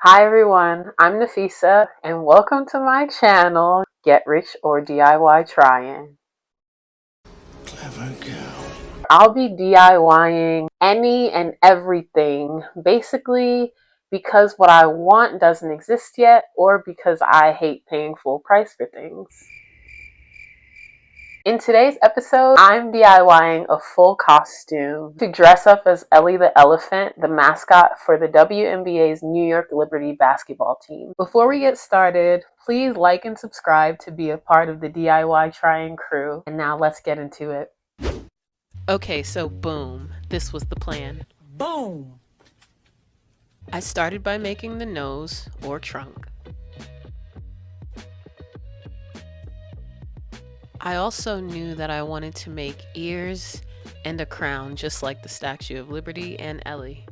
Hi everyone, I'm Nafisa and welcome to my channel, Get Rich or DIY Trying. Clever girl. I'll be DIYing any and everything, basically because what I want doesn't exist yet or because I hate paying full price for things. In today's episode, I'm DIYing a full costume to dress up as Ellie the Elephant, the mascot for the WNBA's New York Liberty basketball team. Before we get started, please like and subscribe to be a part of the DIY Trying crew. And now let's get into it. Okay, so boom, this was the plan. Boom! I started by making the nose or trunk. I also knew that I wanted to make ears and a crown just like the Statue of Liberty and Ellie.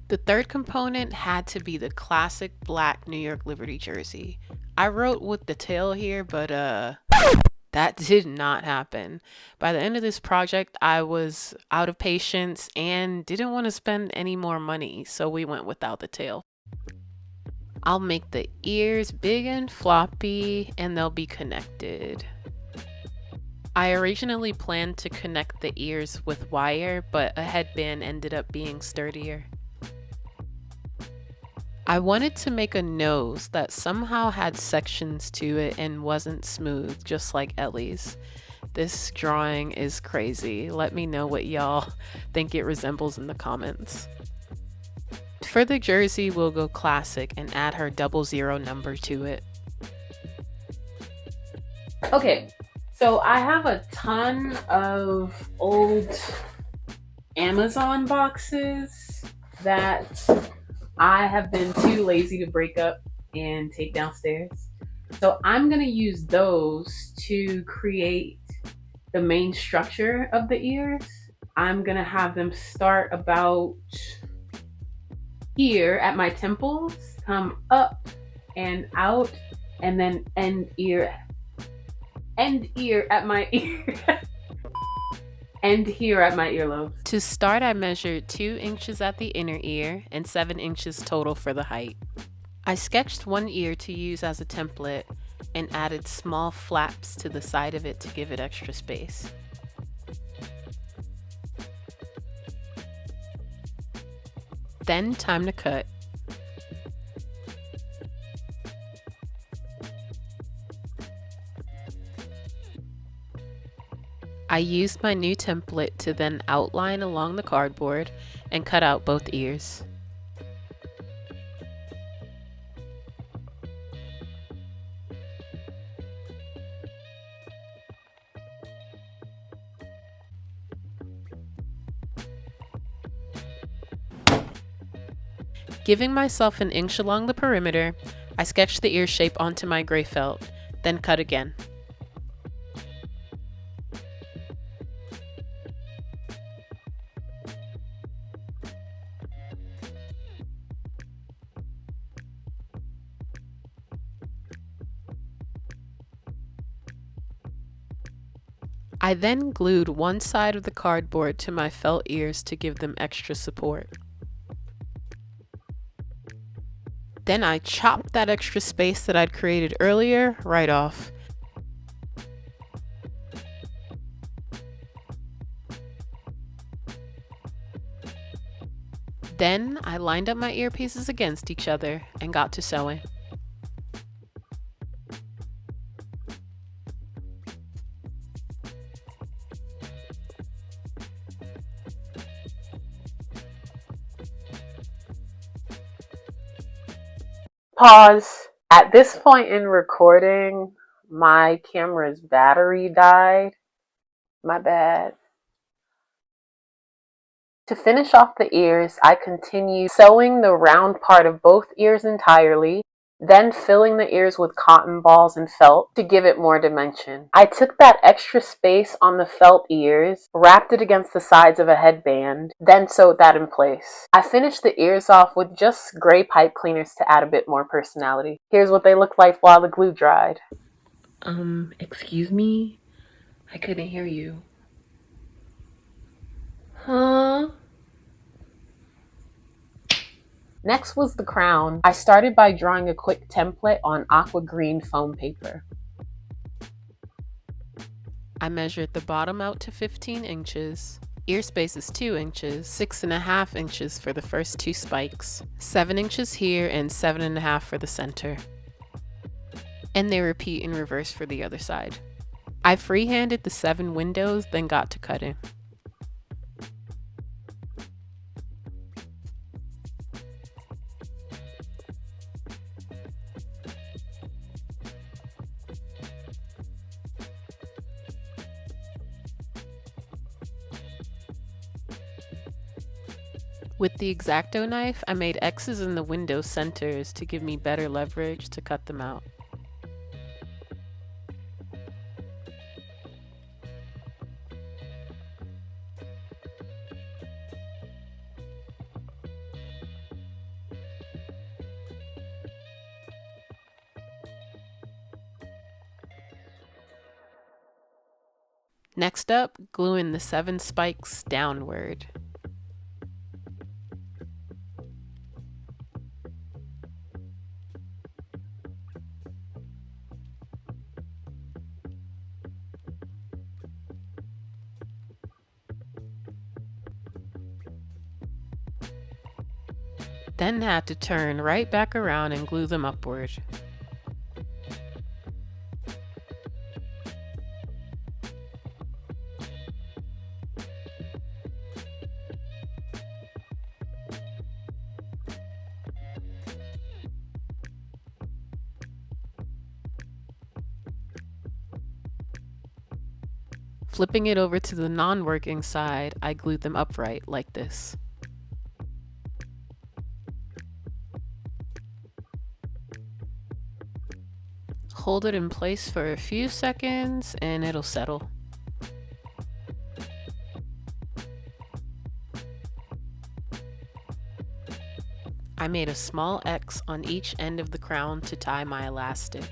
The third component had to be the classic black New York Liberty jersey. I wrote with the tail here, but that did not happen. By the end of this project, I was out of patience and didn't want to spend any more money, so we went without the tail. I'll make the ears big and floppy and they'll be connected. I originally planned to connect the ears with wire, but a headband ended up being sturdier. I wanted to make a nose that somehow had sections to it and wasn't smooth, just like Ellie's. This drawing is crazy. Let me know what y'all think it resembles in the comments. For the jersey, we'll go classic and add her 00 number to it. Okay, so I have a ton of old Amazon boxes that I have been too lazy to break up and take downstairs. So I'm going to use those to create the main structure of the ears. I'm going to have them start about here at my temples, come up and out, and then end ear at my ear. End here at my earlobe. To start, I measured 2 inches at the inner ear and 7 inches total for the height. I sketched one ear to use as a template and added small flaps to the side of it to give it extra space. Then time to cut. I used my new template to then outline along the cardboard and cut out both ears. Giving myself an inch along the perimeter, I sketched the ear shape onto my gray felt, then cut again. I then glued one side of the cardboard to my felt ears to give them extra support. Then I chopped that extra space that I'd created earlier right off. Then I lined up my earpieces against each other and got to sewing. Pause. At this point in recording, my camera's battery died. My bad. To finish off the ears, I continued sewing the round part of both ears entirely, then filling the ears with cotton balls and felt to give it more dimension. I took that extra space on the felt ears, wrapped it against the sides of a headband, then sewed that in place. I finished the ears off with just gray pipe cleaners to add a bit more personality. Here's what they looked like while the glue dried. Excuse me? I couldn't hear you. Huh? Next was the crown. I started by drawing a quick template on aqua green foam paper. I measured the bottom out to 15 inches. Ear space is 2 inches, 6.5 inches for the first 2 spikes, 7 inches here and 7.5 for the center. And they repeat in reverse for the other side. I freehanded the 7 windows, then got to cutting. With the X-Acto knife, I made X's in the window centers to give me better leverage to cut them out. Next up, glue in the 7 spikes downward. Then had to turn right back around and glue them upward. Flipping it over to the non-working side, I glued them upright like this. Hold it in place for a few seconds and it'll settle. I made a small X on each end of the crown to tie my elastic.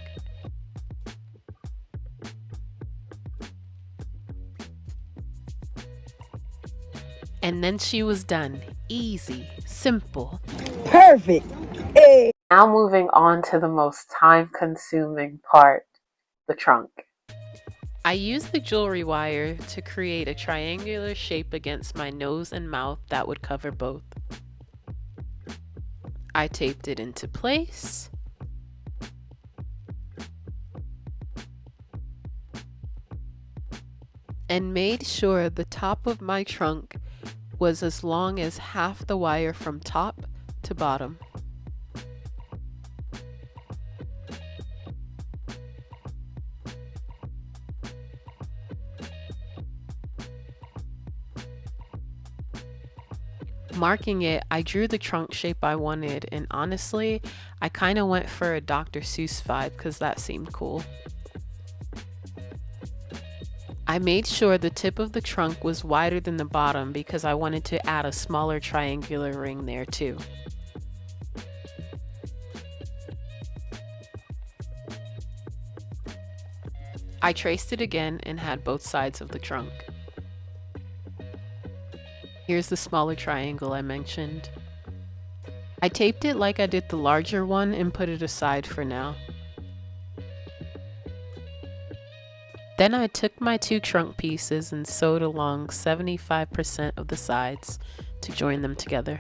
And then she was done. Easy, simple. Perfect. Hey. Now moving on to the most time-consuming part, the trunk. I used the jewelry wire to create a triangular shape against my nose and mouth that would cover both. I taped it into place. And made sure the top of my trunk was as long as half the wire from top to bottom. Marking it, I drew the trunk shape I wanted, and honestly, I kind of went for a Dr. Seuss vibe because that seemed cool. I made sure the tip of the trunk was wider than the bottom because I wanted to add a smaller triangular ring there too. I traced it again and had both sides of the trunk. Here's the smaller triangle I mentioned. I taped it like I did the larger one and put it aside for now. Then I took my 2 trunk pieces and sewed along 75% of the sides to join them together.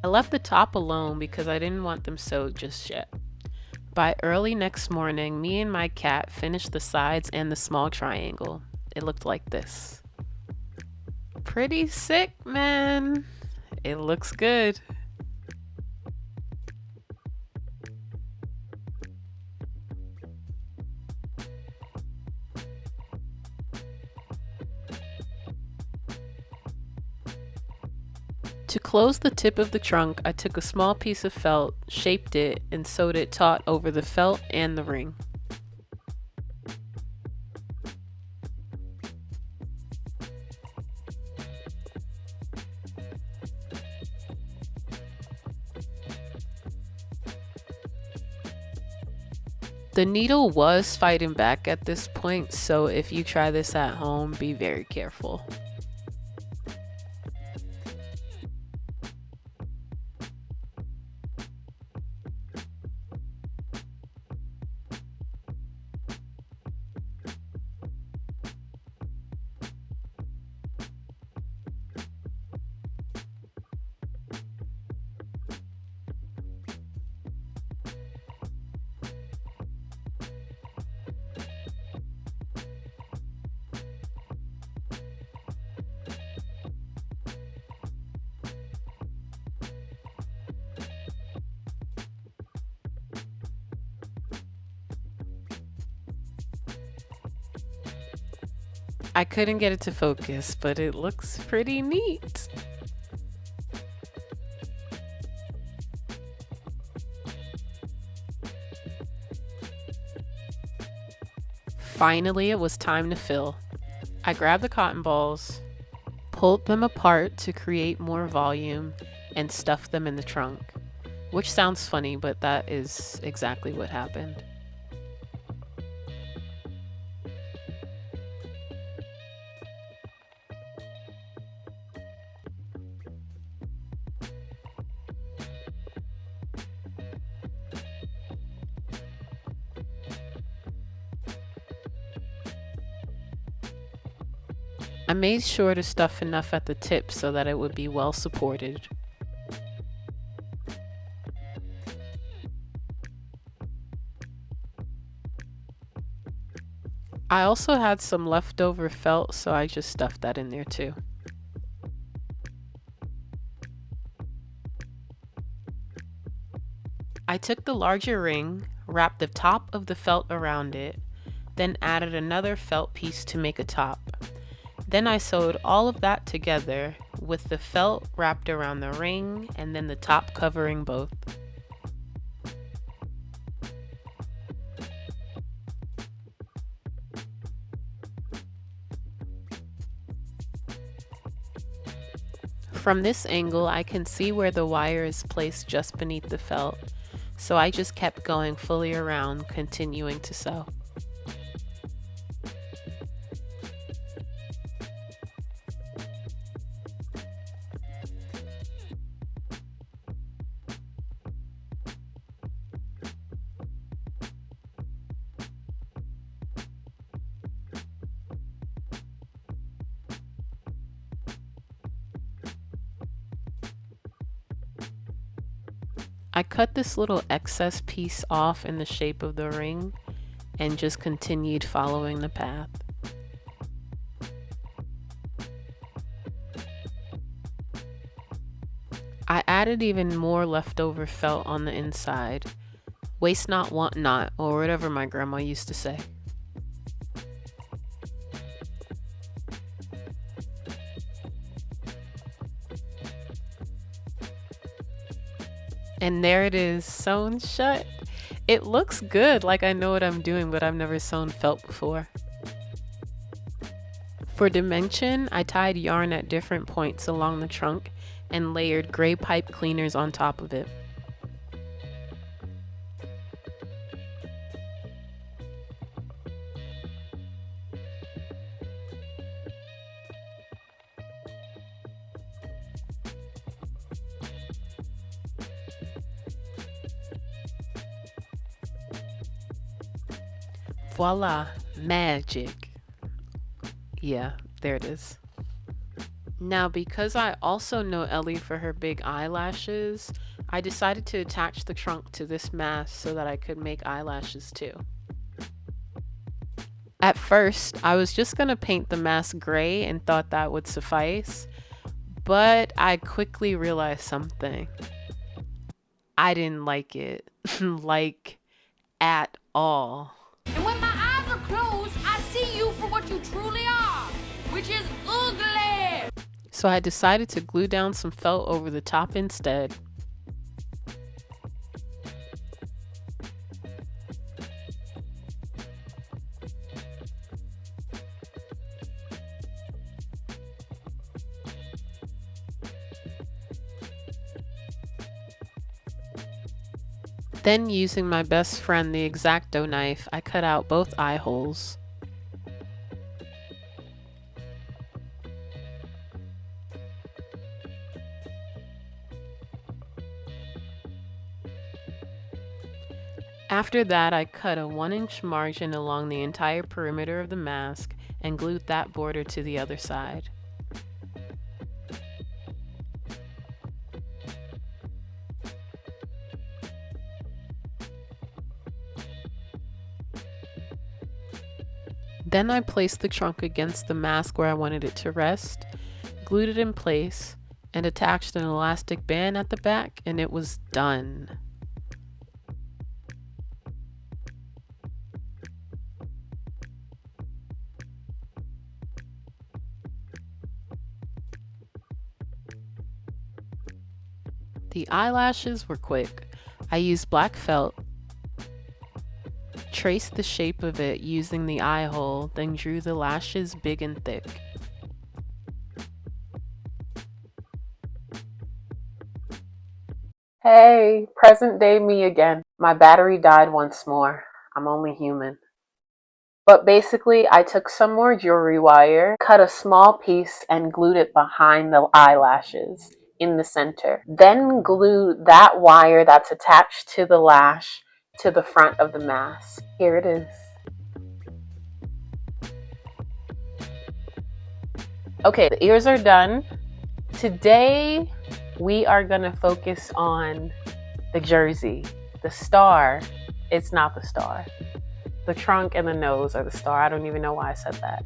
I left the top alone because I didn't want them sewed just yet. By early next morning, me and my cat finished the sides and the small triangle. It looked like this. Pretty sick, man. It looks good. To close the tip of the trunk, I took a small piece of felt, shaped it, and sewed it taut over the felt and the ring. The needle was fighting back at this point, so if you try this at home, be very careful. I couldn't get it to focus, but it looks pretty neat. Finally, it was time to fill. I grabbed the cotton balls, pulled them apart to create more volume, and stuffed them in the trunk. Which sounds funny, but that is exactly what happened. I made sure to stuff enough at the tip so that it would be well supported. I also had some leftover felt, so I just stuffed that in there too. I took the larger ring, wrapped the top of the felt around it, then added another felt piece to make a top. Then I sewed all of that together with the felt wrapped around the ring and then the top covering both. From this angle, I can see where the wire is placed just beneath the felt, so I just kept going fully around, continuing to sew. I cut this little excess piece off in the shape of the ring and just continued following the path. I added even more leftover felt on the inside. Waste not, want not, or whatever my grandma used to say. And there it is, sewn shut. It looks good, like I know what I'm doing, but I've never sewn felt before. For dimension, I tied yarn at different points along the trunk and layered gray pipe cleaners on top of it. Voila, magic. Yeah, there it is. Now, because I also know Ellie for her big eyelashes, I decided to attach the trunk to this mask so that I could make eyelashes too. At first, I was just gonna paint the mask gray and thought that would suffice, but I quickly realized something. I didn't like it, like at all. And when my eyes are closed, I see you for what you truly are, which is ugly. So I decided to glue down some felt over the top instead. Then, using my best friend, the X-Acto knife, I cut out both eye holes. After that, I cut a 1-inch margin along the entire perimeter of the mask and glued that border to the other side. Then I placed the trunk against the mask where I wanted it to rest, glued it in place, and attached an elastic band at the back, and it was done. The eyelashes were quick. I used black felt, traced the shape of it using the eye hole, then drew the lashes big and thick. Hey, present day me again. My battery died once more. I'm only human. But basically, I took some more jewelry wire, cut a small piece, and glued it behind the eyelashes in the center. Then glued that wire that's attached to the lash to the front of the mask. Here it is. Okay, the ears are done. Today, we are gonna focus on the jersey. The star, it's not the star. The trunk and the nose are the star. I don't even know why I said that.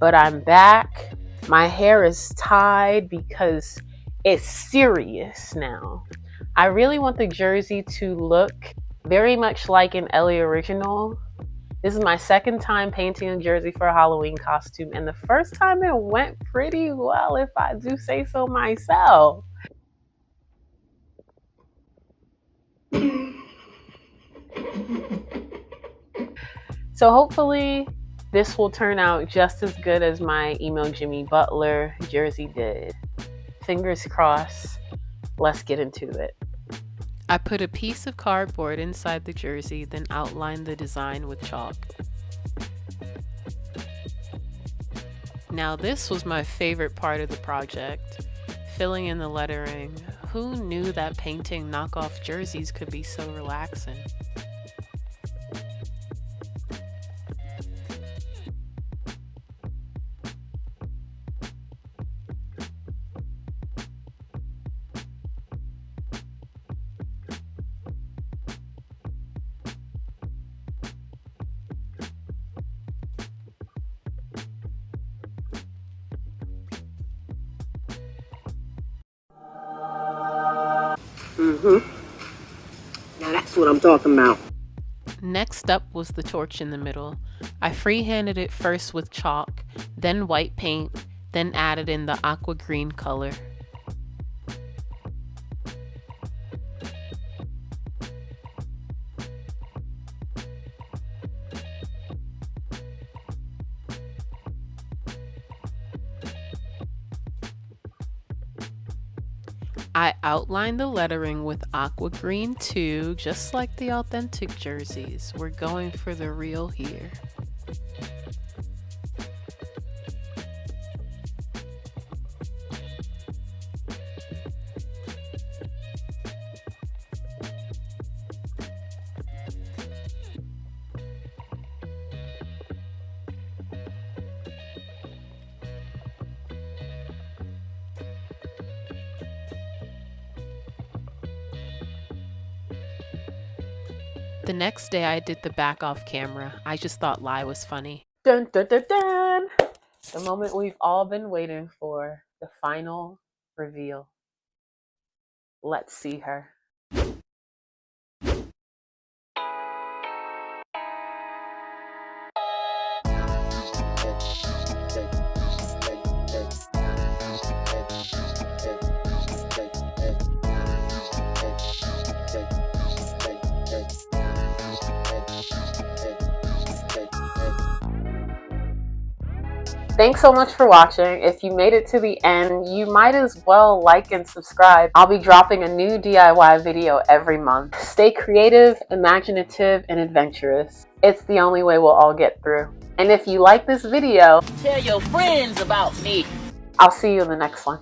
But I'm back. My hair is tied because it's serious now. I really want the jersey to look very much like an Ellie original. This is my second time painting a jersey for a Halloween costume, and the first time it went pretty well, if I do say so myself. So hopefully this will turn out just as good as my Emo Jimmy Butler jersey did. Fingers crossed. Let's get into it. I put a piece of cardboard inside the jersey, then outlined the design with chalk. Now this was my favorite part of the project, filling in the lettering. Who knew that painting knockoff jerseys could be so relaxing? Now that's what I'm talking about. Next up was the torch in the middle. I freehanded it first with chalk, then white paint, then added in the aqua green color. I outlined the lettering with aqua green too, just like the authentic jerseys. We're going for the real here. The next day I did the back off camera. I just thought lie was funny. Dun dun dun dun! The moment we've all been waiting for, the final reveal. Let's see her. Thanks so much for watching. If you made it to the end, you might as well like and subscribe. I'll be dropping a new DIY video every month. Stay creative, imaginative, and adventurous. It's the only way we'll all get through. And if you like this video, Tell your friends about me. I'll see you in the next one.